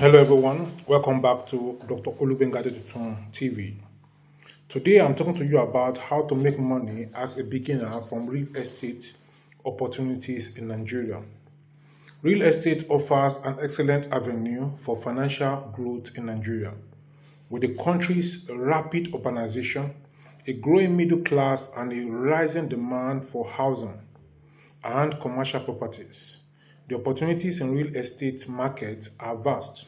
Hello everyone, welcome back to Dr. Olugbenga Adetitun TV. Today I'm talking to you about how to make money as a beginner from real estate opportunities in Nigeria. Real estate offers an excellent avenue for financial growth in Nigeria. With the country's rapid urbanization, a growing middle class and a rising demand for housing and commercial properties, the opportunities in real estate markets are vast.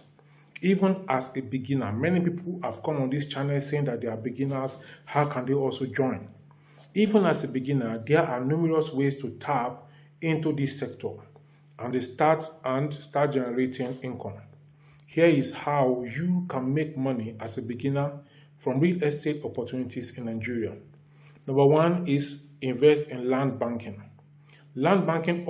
Even as a beginner, many people have come on this channel saying that they are beginners. How can they also join? Even as a beginner, there are numerous ways to tap into this sector and start generating income. Here is how you can make money as a beginner from real estate opportunities in Nigeria. Number one is invest in land banking. Land banking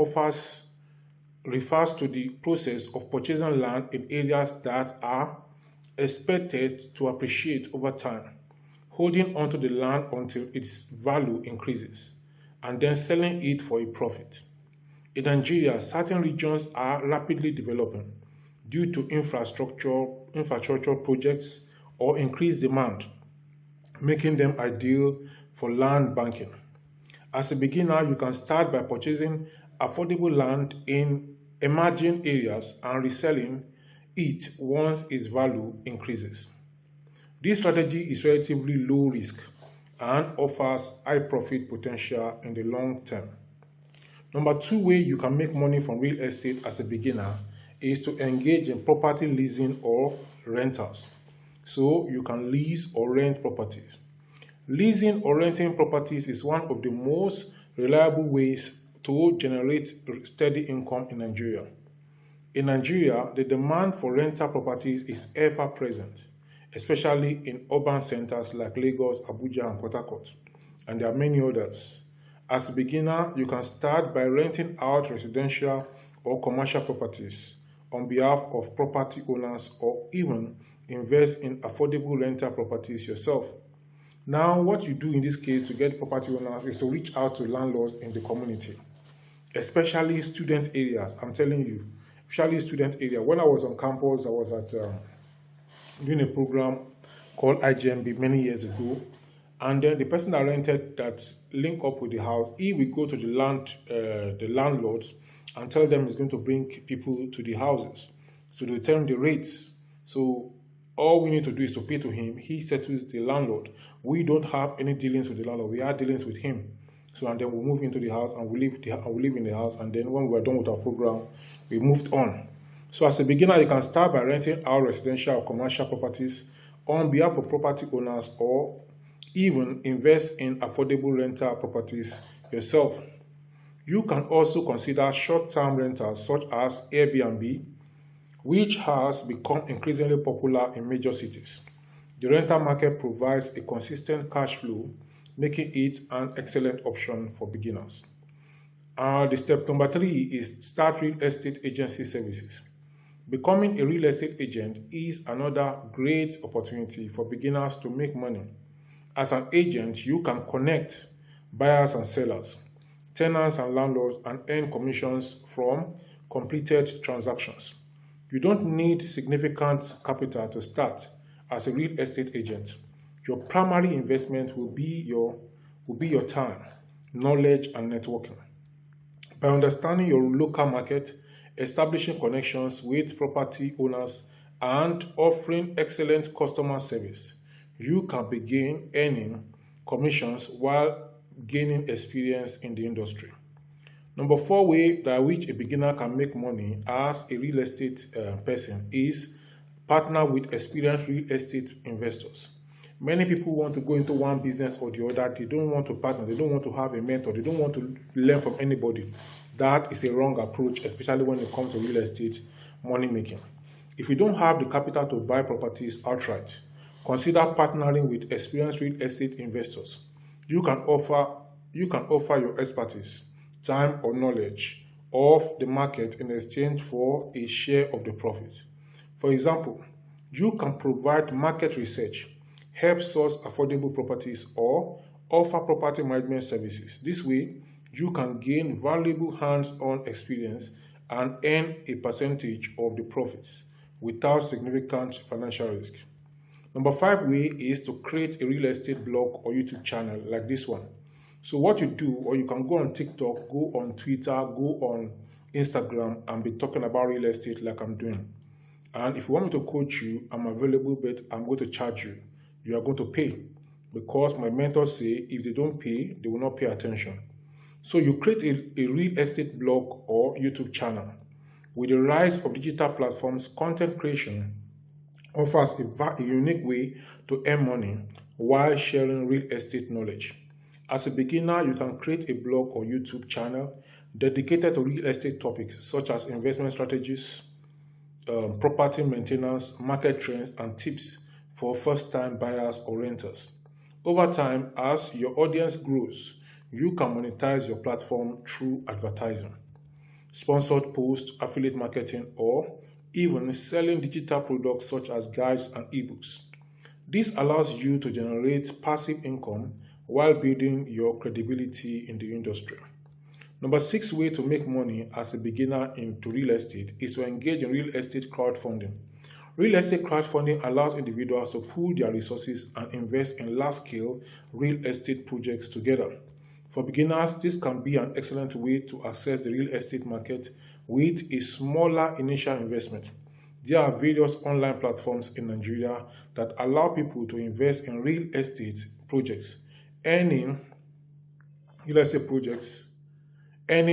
refers to the process of purchasing land in areas that are expected to appreciate over time, holding onto the land until its value increases, and then selling it for a profit. In Nigeria, certain regions are rapidly developing due to infrastructure projects or increased demand, making them ideal for land banking. As a beginner, you can start by purchasing affordable land in emerging areas and reselling it once its value increases. This strategy is relatively low risk and offers high profit potential in the long term. Number two way you can make money from real estate as a beginner is to engage in property leasing or rentals. So you can lease or rent properties. Leasing or renting properties is one of the most reliable ways to generate steady income in Nigeria. In Nigeria, the demand for rental properties is ever present, especially in urban centers like Lagos, Abuja, and Port Harcourt, and there are many others. As a beginner, you can start by renting out residential or commercial properties on behalf of property owners, or even invest in affordable rental properties yourself. Now, what you do in this case to get property owners is to reach out to landlords in the community, especially student areas. I'm telling you, especially student area. When I was on campus, I was doing a program called IGMB many years ago, and then the person that rented that link up with the house, he will go to the landlords and tell them he's going to bring people to the houses. So they tell him the rates. So all we need to do is to pay to him. He settles the landlord. We don't have any dealings with the landlord. We have dealings with him. So, and then we move into the house and we live in the house. And then when we're done with our program, we moved on. So as a beginner, you can start by renting out residential or commercial properties on behalf of property owners, or even invest in affordable rental properties yourself. You can also consider short-term rentals such as Airbnb, which has become increasingly popular in major cities. The rental market provides a consistent cash flow, making it an excellent option for beginners. The step number three is start real estate agency services. Becoming a real estate agent is another great opportunity for beginners to make money. As an agent, you can connect buyers and sellers, tenants and landlords, and earn commissions from completed transactions. You don't need significant capital to start as a real estate agent. Your primary investment will be your time, knowledge, and networking. By understanding your local market, establishing connections with property owners, and offering excellent customer service, you can begin earning commissions while gaining experience in the industry. Number four way by which a beginner can make money as a real estate person is partner with experienced real estate investors. Many people want to go into one business or the other. They don't want to partner. They don't want to have a mentor. They don't want to learn from anybody. That is a wrong approach, especially when it comes to real estate money making. If you don't have the capital to buy properties outright, consider partnering with experienced real estate investors. You can offer your expertise, time, or knowledge of the market in exchange for a share of the profit. For example, you can provide market research, help source affordable properties, or offer property management services. This way, you can gain valuable hands-on experience and earn a percentage of the profits. without significant financial risk. Number 5 way is to create a real estate blog or YouTube channel like this one. So what you do, or you can go on TikTok, go on Twitter, go on Instagram and be talking about real estate like I'm doing. And if you want me to coach you, I'm available, but I'm going to charge you. You are going to pay, because my mentors say if they don't pay, they will not pay attention. So you create a real estate blog or YouTube channel. With the rise of digital platforms, content creation offers a unique way to earn money while sharing real estate knowledge. As a beginner, you can create a blog or YouTube channel dedicated to real estate topics such as investment strategies, property maintenance, market trends, and tips for first-time buyers or renters. Over time, as your audience grows, you can monetize your platform through advertising, sponsored posts, affiliate marketing, or even selling digital products such as guides and ebooks. This allows you to generate passive income while building your credibility in the industry. Number 6 way to make money as a beginner into real estate is to engage in real estate crowdfunding. Real estate crowdfunding allows individuals to pool their resources and invest in large-scale real estate projects together. For beginners, this can be an excellent way to access the real estate market with a smaller initial investment. There are various online platforms in Nigeria that allow people to invest in real estate projects, earning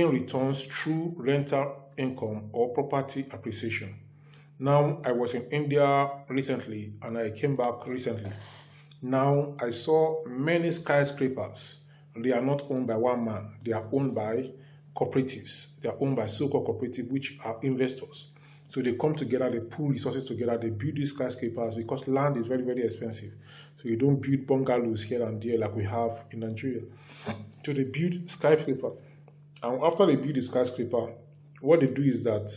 returns through rental income or property appreciation. Now, I was in India recently and I came back recently. Now, I saw many skyscrapers. They are not owned by one man, they are owned by cooperatives. They are owned by so-called cooperatives, which are investors. So they come together, they pool resources together, they build these skyscrapers because land is very, very expensive. So you don't build bungalows here and there like we have in Nigeria. So they build skyscraper. And after they build the skyscraper, what they do is that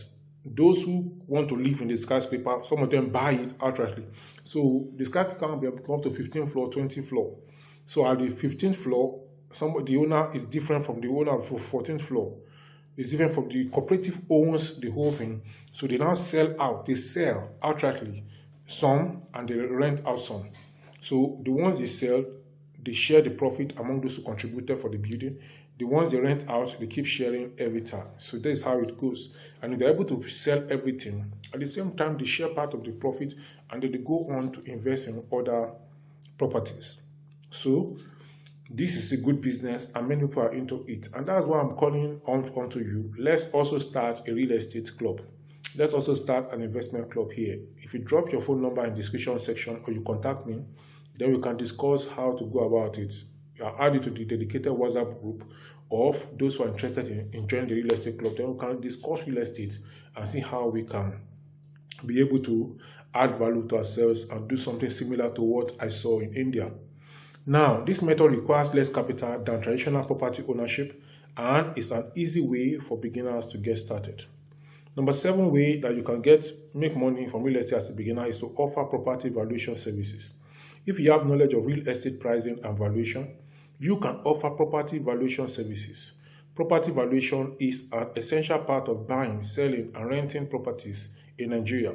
those who want to live in the skyscraper, some of them buy it outrightly. So the skyscraper can be up to 15th floor, 20th floor. So at the 15th floor, the owner is different from the owner of the 14th floor. It's different from the cooperative owns the whole thing. So they now sell out. They sell outrightly some and they rent out some. So the ones they sell, they share the profit among those who contributed for the building. The ones they rent out, they keep sharing every time. So that's how it goes. And if they're able to sell everything, at the same time, they share part of the profit and then they go on to invest in other properties. So this is a good business and many people are into it. And that's why I'm calling on to you. Let's also start a real estate club. Let's also start an investment club here. If you drop your phone number in the description section or you contact me, then we can discuss how to go about it. I'll add you to the dedicated WhatsApp group of those who are interested in joining the real estate club. Then we can discuss real estate and see how we can be able to add value to ourselves and do something similar to what I saw in India. Now, this method requires less capital than traditional property ownership and is an easy way for beginners to get started. Number 7 way that you can make money from real estate as a beginner is to offer property valuation services. If you have knowledge of real estate pricing and valuation, you can offer property valuation services. Property valuation is an essential part of buying, selling, and renting properties in Nigeria.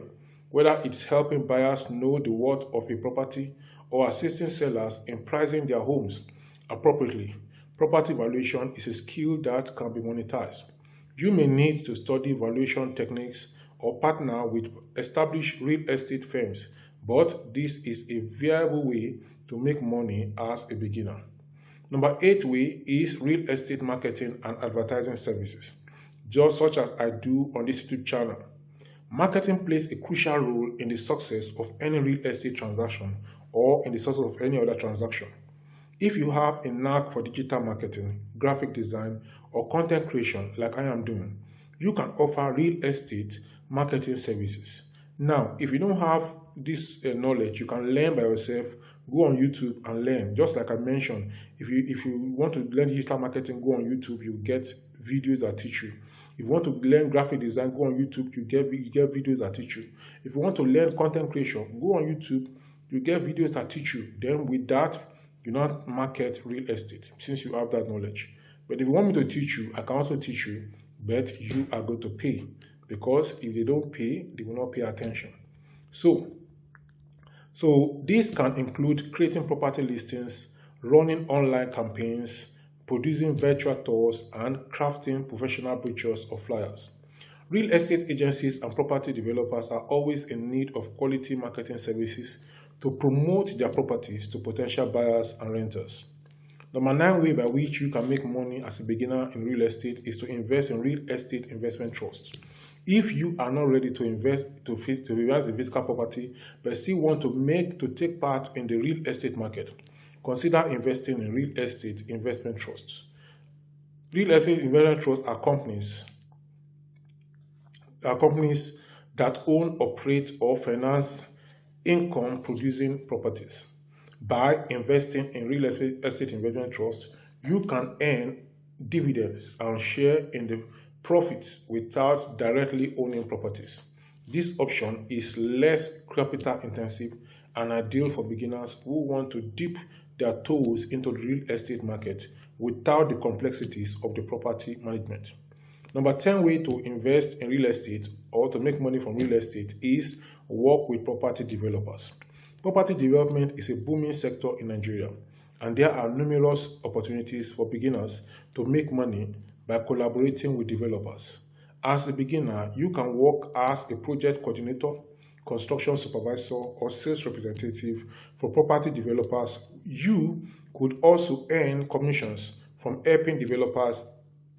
Whether it's helping buyers know the worth of a property or assisting sellers in pricing their homes appropriately, property valuation is a skill that can be monetized. You may need to study valuation techniques or partner with established real estate firms, but this is a viable way to make money as a beginner. Number 8 way is real estate marketing and advertising services, just such as I do on this YouTube channel. Marketing plays a crucial role in the success of any real estate transaction or in the success of any other transaction. If you have a knack for digital marketing, graphic design, or content creation like I am doing, you can offer real estate marketing services. Now, if you don't have this knowledge, you can learn by yourself. Go on YouTube and learn. Just like I mentioned, if you want to learn digital marketing, go on YouTube. You get videos that teach you. If you want to learn graphic design, go on YouTube. You get videos that teach you. If you want to learn content creation, go on YouTube. You get videos that teach you. Then with that, you not market real estate since you have that knowledge. But if you want me to teach you, I can also teach you, but you are going to pay, because if they don't pay, they will not pay attention. So, so this can include creating property listings, running online campaigns, producing virtual tours, and crafting professional brochures or flyers. Real estate agencies and property developers are always in need of quality marketing services to promote their properties to potential buyers and renters. Number nine way by which you can make money as a beginner in real estate is to invest in real estate investment trusts. If you are not ready to invest to realize a physical property but still want to take part in the real estate market, consider investing in real estate investment trusts. Real estate investment trusts are companies that own, operate, or finance income producing properties. By investing in real estate investment trusts, you can earn dividends and share in the profits without directly owning properties. This option is less capital intensive and ideal for beginners who want to dip their toes into the real estate market without the complexities of the property management. Number 10 way to invest in real estate or to make money from real estate is work with property developers. Property development is a booming sector in Nigeria, and there are numerous opportunities for beginners to make money by collaborating with developers. As a beginner, you can work as a project coordinator, construction supervisor, or sales representative for property developers. You could also earn commissions from helping developers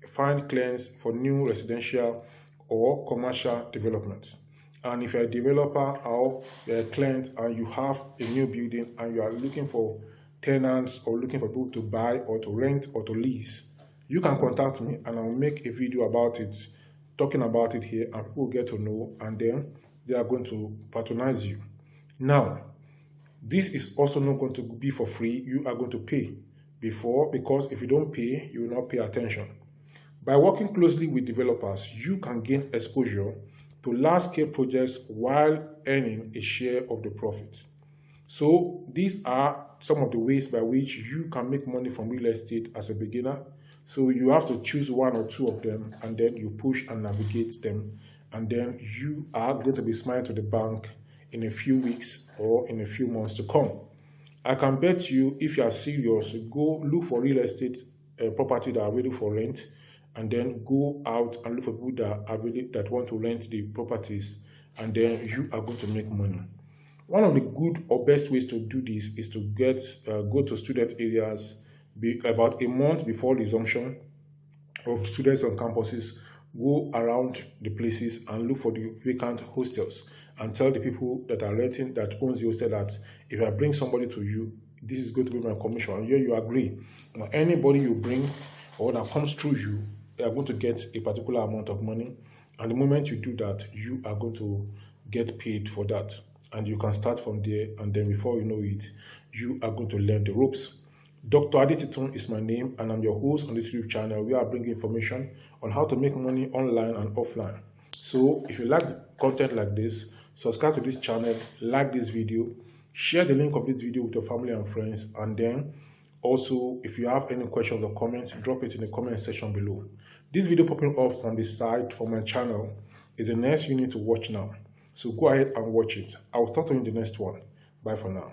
find clients for new residential or commercial developments. And if you're a developer or you're a client and you have a new building and you are looking for tenants or looking for people to buy or to rent or to lease, you can contact me and I'll make a video about it, talking about it here, and people get to know, and then they are going to patronize you. Now, this is also not going to be for free. You are going to pay because if you don't pay, you will not pay attention. By working closely with developers, you can gain exposure to large-scale projects while earning a share of the profits. So these are some of the ways by which you can make money from real estate as a beginner. So you have to choose one or two of them, and then you push and navigate them, and then you are going to be smiling to the bank in a few weeks or in a few months to come. I can bet you, if you are serious, go look for real estate property that are ready for rent, and then go out and look for people that want to rent the properties, and then you are going to make money. One of the good or best ways to do this is to go to student areas about a month before resumption of students on campuses. Go around the places and look for the vacant hostels and tell the people that are renting, that owns the hostel, that if I bring somebody to you, this is going to be my commission, and you agree. Now, anybody you bring or that comes through you, they are going to get a particular amount of money, and the moment you do that, you are going to get paid for that, and you can start from there, and then before you know it, you are going to learn the ropes. Dr. Adetitun is my name, and I'm your host on this YouTube channel. We are bringing information on how to make money online and offline. So if you like content like this, subscribe to this channel, like this video, share the link of this video with your family and friends, and then also, if you have any questions or comments, drop it in the comment section below. This video popping off on the side for my channel is the next you need to watch now. So go ahead and watch it. I will talk to you in the next one. Bye for now.